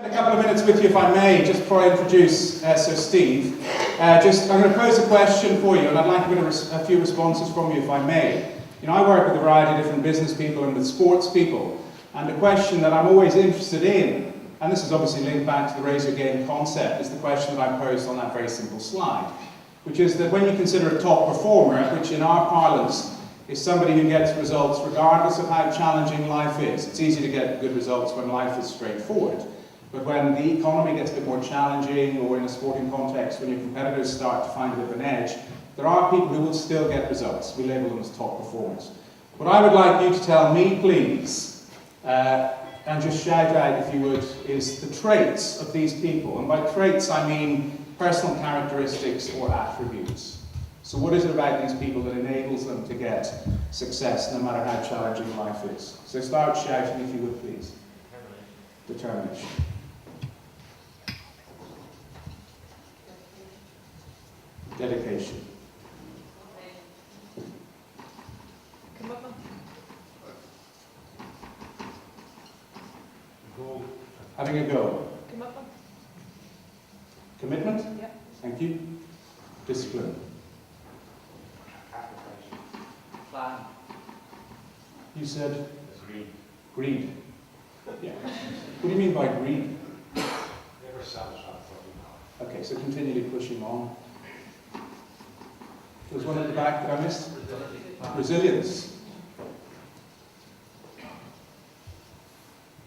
A couple of minutes with you, if I may, just before I introduce Sir Steve. I'm going to pose a question for you, and I'd like to get a few responses from you, if I may. You know, I work with a variety of different business people and with sports people, and the question that I'm always interested in, and this is obviously linked back to the raise your game concept, is the question that I posed on that very simple slide, which is that when you consider a top performer, which in our parlance is somebody who gets results regardless of how challenging life is. It's easy to get good results when life is straightforward. But when the economy gets a bit more challenging, or in a sporting context, when your competitors start to find a bit of an edge, there are people who will still get results. We label them as top performers. What I would like you to tell me, please, and just shout out, if you would, is the traits of these people. And by traits, I mean personal characteristics or attributes. So what is it about these people that enables them to get success, no matter how challenging life is? So start shouting, if you would, please. Determination. Dedication. Commitment. Goal. Having a goal. Commitment. Commitment? Yeah. Thank you. Discipline. Plan. You said? Greed. Greed. Yeah. What do you mean by greed? Never satisfied. Okay, so continually pushing on. There's one at the back that I missed. Resilience.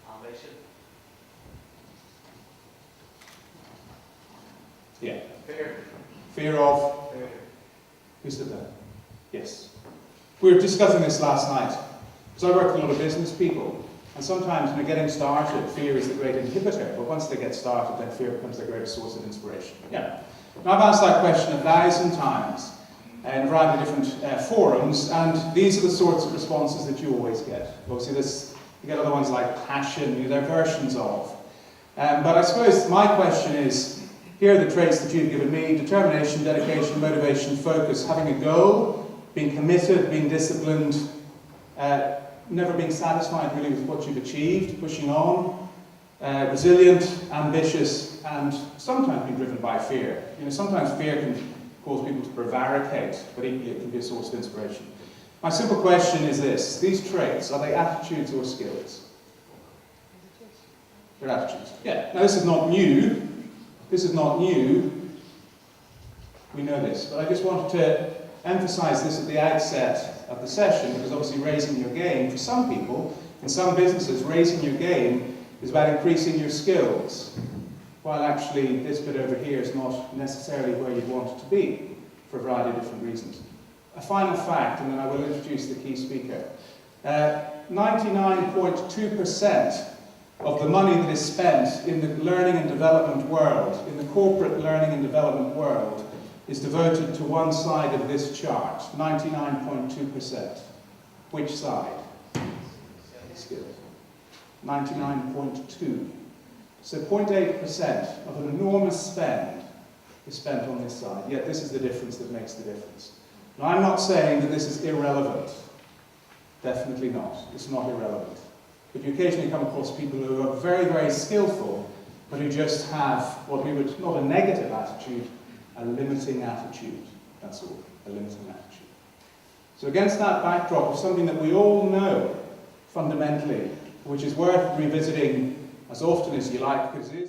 Ambition. Yeah. Fear. Fear of? Fear. Who said that? Yes. We were discussing this last night, because I work with a lot of business people, and sometimes when they're getting started, fear is the great inhibitor, but once they get started, then fear becomes their greatest source of inspiration. Yeah. Now, I've asked that question 1,000 times in a variety of different forums, and these are the sorts of responses that you always get. Obviously, you get other ones like passion, they're versions of. But I suppose my question is, here are the traits that you've given me: determination, dedication, motivation, focus, having a goal, being committed, being disciplined, never being satisfied really with what you've achieved, pushing on, resilient, ambitious, and sometimes being driven by fear. You know, sometimes fear can cause people to prevaricate, but equally it can be a source of inspiration. My simple question is this: these traits, are they attitudes or skills? They're attitudes. Yeah. Now, this is not new. This is not new. We know this, but I just wanted to emphasize this at the outset of the session, because obviously raising your game, for some people, in some businesses, raising your game is about increasing your skills, while actually this bit over here is not necessarily where you'd want it to be, for a variety of different reasons. A final fact, and then I will introduce the key speaker. 99.2% of the money that is spent in the learning and development world, in the corporate learning and development world, is devoted to one side of this chart. 99.2%. Which side? Skills. 99.2. So 0.8% of an enormous spend is spent on this side. Yet this is the difference that makes the difference. Now, I'm not saying that this is irrelevant. Definitely not. It's not irrelevant. But you occasionally come across people who are very, very skillful, but who just have what we would, not a negative attitude, a limiting attitude. That's all. A limiting attitude. So against that backdrop of something that we all know fundamentally, which is worth revisiting as often as you like, because it is